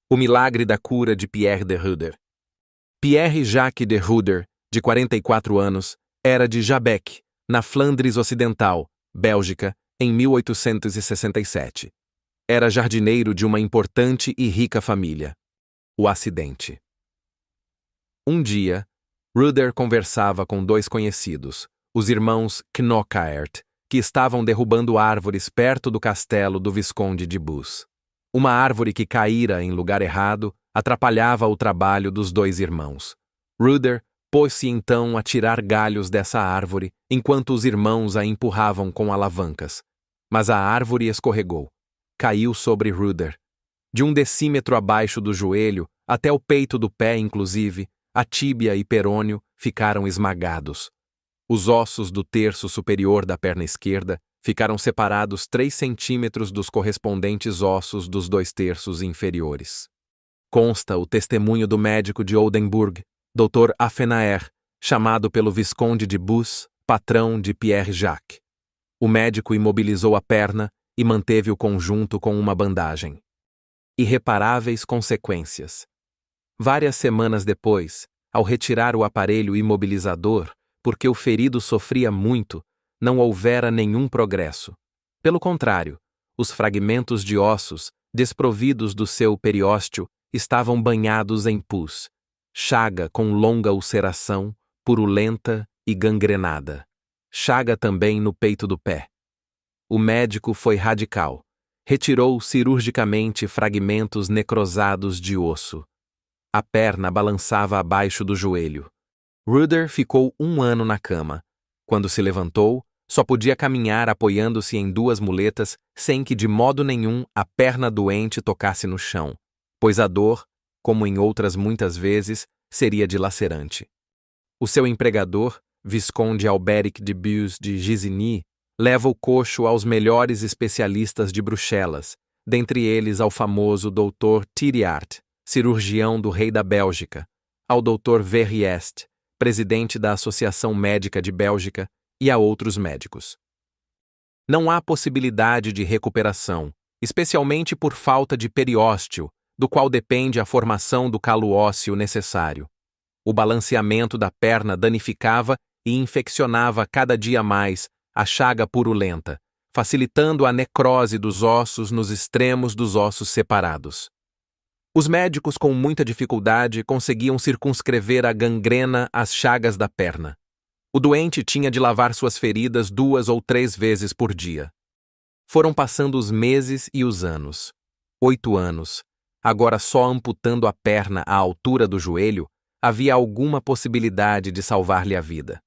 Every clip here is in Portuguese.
O milagre da cura de Pierre de Rudder. Pierre Jacques de Rudder, de 44 anos, era de Jabec, na Flandres Ocidental, Bélgica, em 1867. Era jardineiro de uma importante e rica família. O acidente. Um dia, Rudder conversava com dois conhecidos, os irmãos Knockaert, que estavam derrubando árvores perto do castelo do Visconde de Bus. Uma árvore que caíra em lugar errado atrapalhava o trabalho dos dois irmãos. Rudder pôs-se então a tirar galhos dessa árvore, enquanto os irmãos a empurravam com alavancas. Mas a árvore escorregou. Caiu sobre Rudder. De 1 decímetro abaixo do joelho, até o peito do pé inclusive, a tíbia e perônio ficaram esmagados. Os ossos do terço superior da perna esquerda ficaram separados 3 centímetros dos correspondentes ossos dos 2 terços inferiores. Consta o testemunho do médico de Oldenburg, Dr. Affenaer, chamado pelo Visconde de Bus, patrão de Pierre Jacques. O médico imobilizou a perna e manteve o conjunto com uma bandagem. Irreparáveis consequências. Várias semanas depois, ao retirar o aparelho imobilizador, porque o ferido sofria muito, não houvera nenhum progresso. Pelo contrário, os fragmentos de ossos, desprovidos do seu periósteo, estavam banhados em pus, chaga com longa ulceração, purulenta e gangrenada. Chaga também no peito do pé. O médico foi radical. Retirou cirurgicamente fragmentos necrosados de osso. A perna balançava abaixo do joelho. Rudder ficou 1 ano na cama. Quando se levantou, só podia caminhar apoiando-se em 2 muletas sem que de modo nenhum a perna doente tocasse no chão, pois a dor, como em outras muitas vezes, seria dilacerante. O seu empregador, Visconde Alberic de Bus de Gisigny, leva o coxo aos melhores especialistas de Bruxelas, dentre eles ao famoso Dr. Thiriart, cirurgião do rei da Bélgica, ao Dr. Verriest, presidente da Associação Médica de Bélgica, e a outros médicos. Não há possibilidade de recuperação, especialmente por falta de periósteo, do qual depende a formação do calo ósseo necessário. O balanceamento da perna danificava e infeccionava cada dia mais a chaga purulenta, facilitando a necrose dos ossos nos extremos dos ossos separados. Os médicos com muita dificuldade conseguiam circunscrever a gangrena às chagas da perna. O doente tinha de lavar suas feridas 2 ou 3 vezes por dia. Foram passando os meses e os anos. 8 anos. Agora só amputando a perna à altura do joelho, havia alguma possibilidade de salvar-lhe a vida.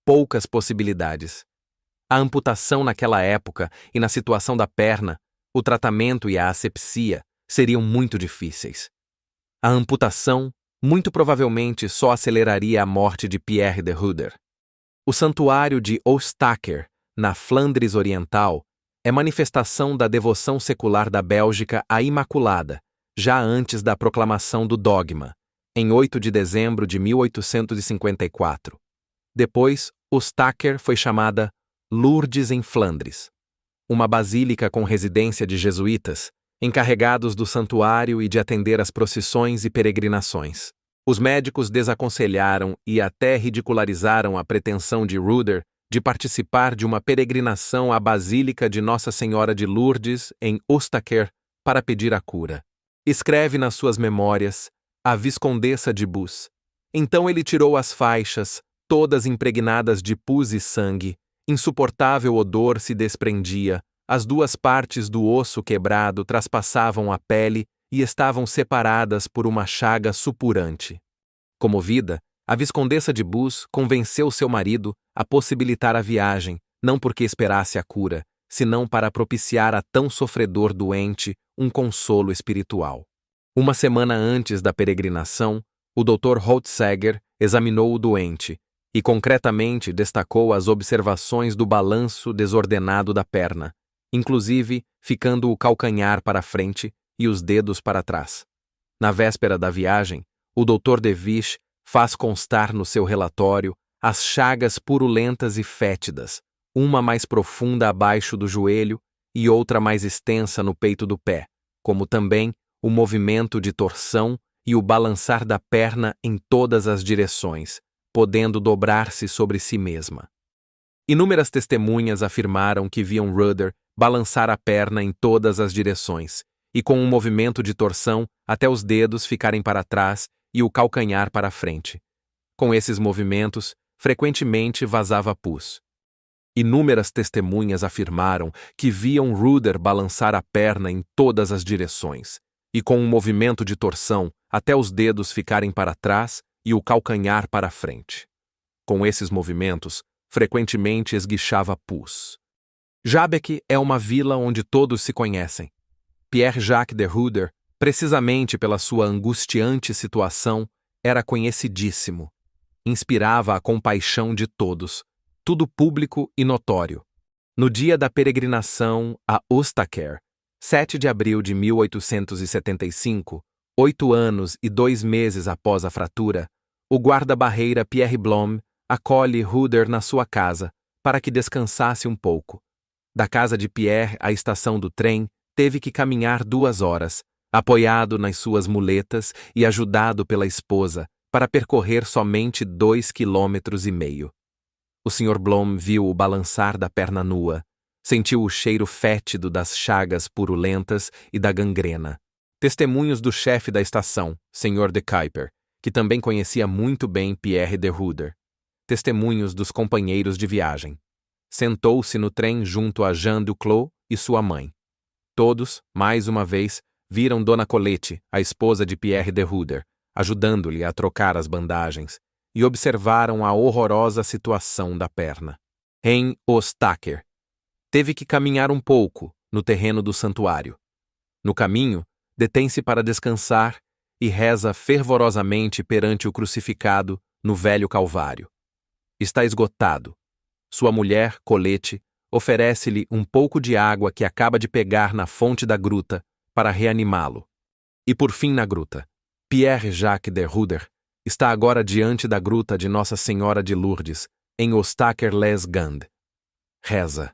Poucas possibilidades. A amputação naquela época e na situação da perna, o tratamento e a asepsia seriam muito difíceis. A amputação, muito provavelmente, só aceleraria a morte de Pierre de Rudder. O santuário de Oustaker, na Flandres Oriental, é manifestação da devoção secular da Bélgica à Imaculada, já antes da proclamação do dogma, em 8 de dezembro de 1854. Depois, Oustaker foi chamada Lourdes em Flandres, uma basílica com residência de jesuítas, encarregados do santuário e de atender às procissões e peregrinações. Os médicos desaconselharam e até ridicularizaram a pretensão de Rudder de participar de uma peregrinação à Basílica de Nossa Senhora de Lourdes, em Oustaker, para pedir a cura. Escreve nas suas memórias a Viscondessa de Bus. Então ele tirou as faixas, todas impregnadas de pus e sangue, insuportável odor se desprendia, as 2 partes do osso quebrado traspassavam a pele e estavam separadas por uma chaga supurante. Comovida, a Viscondessa de Bus convenceu seu marido a possibilitar a viagem, não porque esperasse a cura, senão para propiciar a tão sofredor doente um consolo espiritual. 1 semana antes da peregrinação, o Dr. Holtsager examinou o doente e concretamente destacou as observações do balanço desordenado da perna, inclusive ficando o calcanhar para frente e os dedos para trás. Na véspera da viagem, o Dr. De Visch faz constar no seu relatório as chagas purulentas e fétidas, uma mais profunda abaixo do joelho e outra mais extensa no peito do pé, como também o movimento de torção e o balançar da perna em todas as direções, podendo dobrar-se sobre si mesma. Inúmeras testemunhas afirmaram que viam Rudder balançar a perna em todas as direções, e com um movimento de torção até os dedos ficarem para trás e o calcanhar para frente. Com esses movimentos, frequentemente vazava pus. Inúmeras testemunhas afirmaram que viam Rudder balançar a perna em todas as direções, e com um movimento de torção até os dedos ficarem para trás e o calcanhar para frente. Com esses movimentos, frequentemente esguichava pus. Jabec é uma vila onde todos se conhecem. Pierre-Jacques de Rudder, precisamente pela sua angustiante situação, era conhecidíssimo. Inspirava a compaixão de todos, tudo público e notório. No dia da peregrinação a Oustaker, 7 de abril de 1875, 8 anos e 2 meses após a fratura, o guarda-barreira Pierre Blom acolhe Rudder na sua casa, para que descansasse um pouco. Da casa de Pierre à estação do trem, teve que caminhar 2 horas, apoiado nas suas muletas e ajudado pela esposa, para percorrer somente 2,5 km. O Sr. Blom viu o balançar da perna nua, sentiu o cheiro fétido das chagas purulentas e da gangrena. Testemunhos do chefe da estação, Sr. de Kuyper, que também conhecia muito bem Pierre de Rudder. Testemunhos dos companheiros de viagem. Sentou-se no trem junto a Jean Duclos e sua mãe. Todos, mais uma vez, viram Dona Colette, a esposa de Pierre de Rudder, ajudando-lhe a trocar as bandagens, e observaram a horrorosa situação da perna. Em Oustaker, teve que caminhar um pouco no terreno do santuário. No caminho, detém-se para descansar e reza fervorosamente perante o crucificado no velho Calvário. Está esgotado. Sua mulher, Colette, oferece-lhe um pouco de água que acaba de pegar na fonte da gruta para reanimá-lo. E por fim na gruta, Pierre-Jacques de Rudder está agora diante da gruta de Nossa Senhora de Lourdes, em Oustaker-les-Gandes. Reza.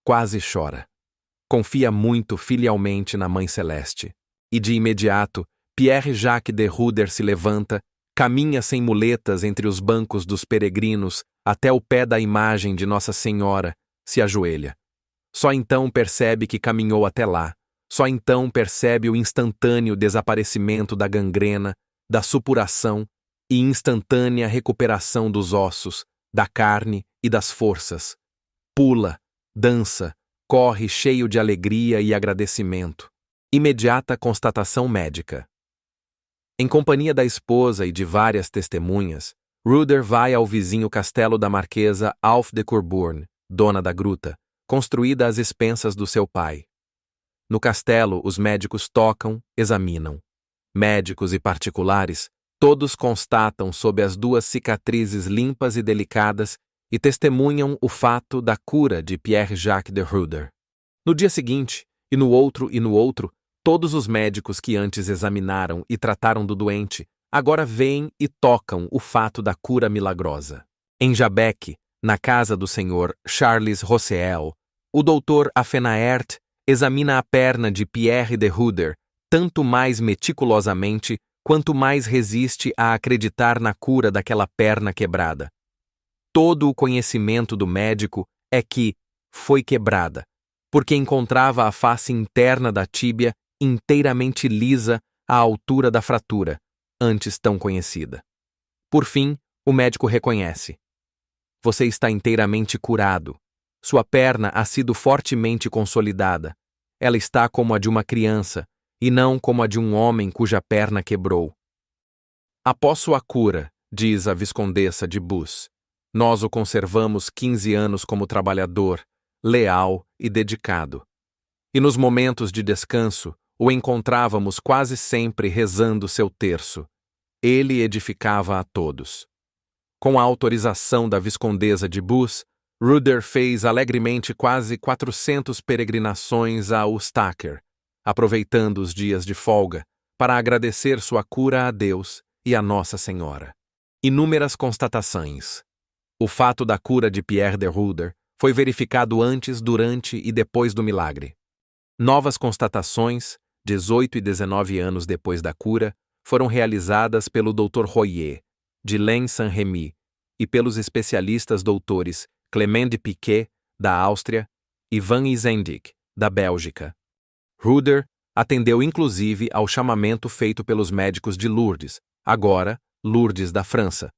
Quase chora. Confia muito filialmente na Mãe Celeste. E de imediato, Pierre-Jacques de Rudder se levanta, caminha sem muletas entre os bancos dos peregrinos até o pé da imagem de Nossa Senhora, se ajoelha. Só então percebe que caminhou até lá. Só então percebe o instantâneo desaparecimento da gangrena, da supuração e instantânea recuperação dos ossos, da carne e das forças. Pula, dança, corre cheio de alegria e agradecimento. Imediata constatação médica. Em companhia da esposa e de várias testemunhas, Rudder vai ao vizinho castelo da Marquesa Alphe de Courbourne, dona da gruta, construída às expensas do seu pai. No castelo, os médicos tocam, examinam. Médicos e particulares, todos constatam sob as 2 cicatrizes limpas e delicadas e testemunham o fato da cura de Pierre-Jacques de Rudder. No dia seguinte, e no outro, todos os médicos que antes examinaram e trataram do doente, agora veem e tocam o fato da cura milagrosa. Em Jabec, na casa do Sr. Charles Rossel, o Dr. Affenaert examina a perna de Pierre de Rudder tanto mais meticulosamente quanto mais resiste a acreditar na cura daquela perna quebrada. Todo o conhecimento do médico é que foi quebrada, porque encontrava a face interna da tíbia inteiramente lisa à altura da fratura, antes tão conhecida. Por fim, o médico reconhece. Você está inteiramente curado. Sua perna ha sido fortemente consolidada. Ela está como a de uma criança, e não como a de um homem cuja perna quebrou. Após sua cura, diz a viscondessa de Bus, nós o conservamos 15 anos como trabalhador, leal e dedicado. E nos momentos de descanso, o encontrávamos quase sempre rezando seu terço. Ele edificava a todos. Com a autorização da viscondesa de Bus, Rudder fez alegremente quase 400 peregrinações a Oustaker, aproveitando os dias de folga para agradecer sua cura a Deus e a Nossa Senhora. Inúmeras constatações. O fato da cura de Pierre de Rudder foi verificado antes, durante e depois do milagre. Novas constatações, 18 e 19 anos depois da cura, foram realizadas pelo Dr. Royer, de Lens-Saint-Remy, e pelos especialistas doutores Clément de Piquet, da Áustria, e Van Isendyck, da Bélgica. Ruder atendeu inclusive ao chamamento feito pelos médicos de Lourdes, agora Lourdes da França.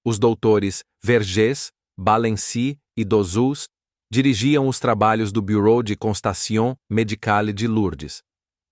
Os doutores Vergès, Balenci e Dozouz dirigiam os trabalhos do Bureau de Constatation Médicale de Lourdes,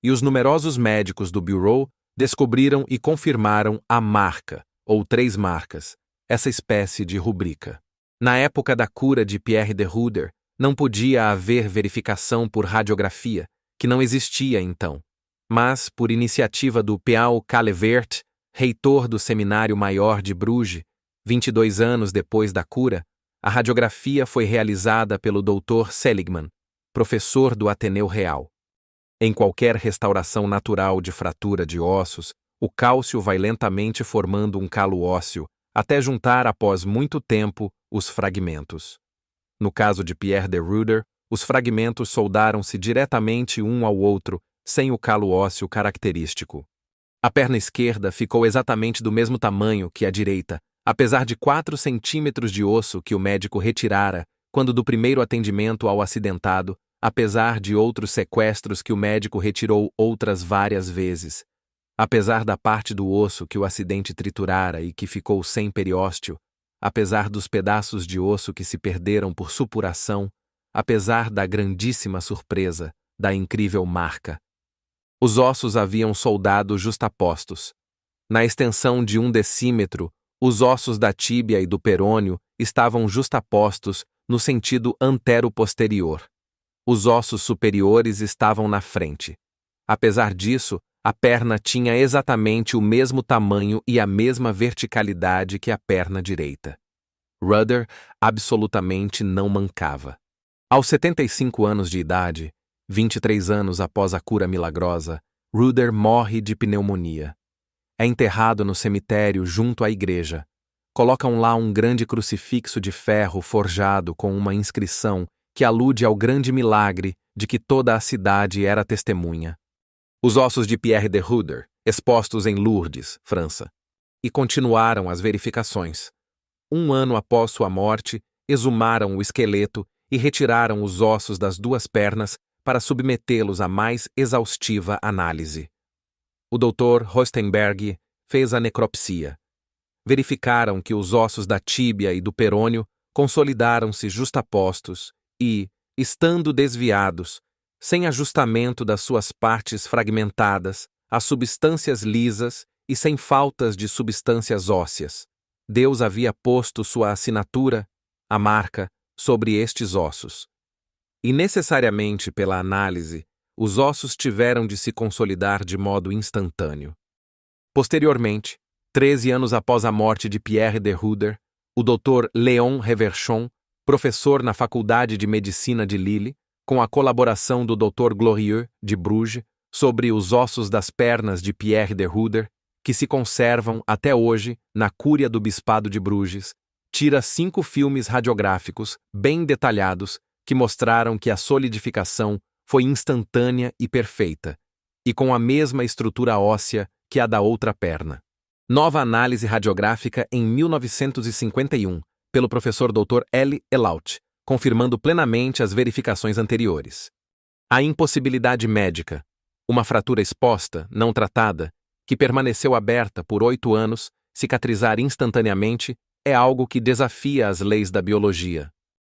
e os numerosos médicos do Bureau descobriram e confirmaram a marca, ou 3 marcas, essa espécie de rubrica. Na época da cura de Pierre de Ruder, não podia haver verificação por radiografia, que não existia então. Mas, por iniciativa do Péau Calevert, reitor do Seminário Maior de Bruges, 22 anos depois da cura, a radiografia foi realizada pelo Dr. Seligman, professor do Ateneu Real. Em qualquer restauração natural de fratura de ossos, o cálcio vai lentamente formando um calo ósseo, até juntar após muito tempo os fragmentos. No caso de Pierre de Ruder, os fragmentos soldaram-se diretamente um ao outro, sem o calo ósseo característico. A perna esquerda ficou exatamente do mesmo tamanho que a direita, apesar de 4 centímetros de osso que o médico retirara quando do primeiro atendimento ao acidentado, apesar de outros sequestros que o médico retirou outras várias vezes. Apesar da parte do osso que o acidente triturara e que ficou sem periósteo, apesar dos pedaços de osso que se perderam por supuração, apesar da grandíssima surpresa, da incrível marca. Os ossos haviam soldado justapostos. Na extensão de 1 decímetro, os ossos da tíbia e do perônio estavam justapostos no sentido antero-posterior. Os ossos superiores estavam na frente. Apesar disso, a perna tinha exatamente o mesmo tamanho e a mesma verticalidade que a perna direita. Ruder absolutamente não mancava. Aos 75 anos de idade, 23 anos após a cura milagrosa, Ruder morre de pneumonia. É enterrado no cemitério junto à igreja. Colocam lá um grande crucifixo de ferro forjado com uma inscrição que alude ao grande milagre de que toda a cidade era testemunha. Os ossos de Pierre de Ruder, expostos em Lourdes, França. E continuaram as verificações. 1 ano após sua morte, exumaram o esqueleto e retiraram os ossos das 2 pernas para submetê-los à mais exaustiva análise. O Dr. Rostenberg fez a necropsia. Verificaram que os ossos da tíbia e do perônio consolidaram-se justapostos e, estando desviados, sem ajustamento das suas partes fragmentadas, as substâncias lisas e sem faltas de substâncias ósseas. Deus havia posto sua assinatura, a marca, sobre estes ossos. E necessariamente pela análise, os ossos tiveram de se consolidar de modo instantâneo. Posteriormente, 13 anos após a morte de Pierre de Ruder, o Dr. Léon Reverchon, professor na Faculdade de Medicina de Lille, com a colaboração do Dr. Glorieux, de Bruges, sobre os ossos das pernas de Pierre de Ruder, que se conservam até hoje na Cúria do Bispado de Bruges, tira 5 filmes radiográficos bem detalhados que mostraram que a solidificação foi instantânea e perfeita, e com a mesma estrutura óssea que a da outra perna. Nova análise radiográfica em 1951, pelo professor Dr. L. Elaut, confirmando plenamente as verificações anteriores. A impossibilidade médica, uma fratura exposta, não tratada, que permaneceu aberta por 8 anos, cicatrizar instantaneamente, é algo que desafia as leis da biologia.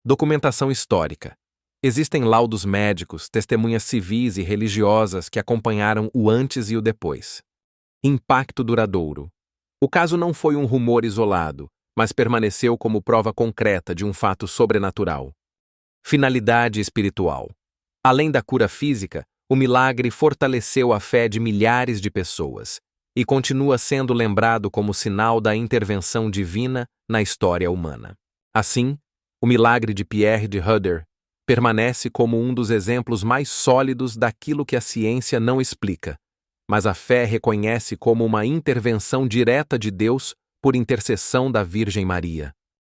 Documentação histórica. Existem laudos médicos, testemunhas civis e religiosas que acompanharam o antes e o depois. Impacto duradouro. O caso não foi um rumor isolado, mas permaneceu como prova concreta de um fato sobrenatural. Finalidade espiritual. Além da cura física, o milagre fortaleceu a fé de milhares de pessoas e continua sendo lembrado como sinal da intervenção divina na história humana. Assim, o milagre de Pierre de Ruder permanece como um dos exemplos mais sólidos daquilo que a ciência não explica, mas a fé reconhece como uma intervenção direta de Deus por intercessão da Virgem Maria.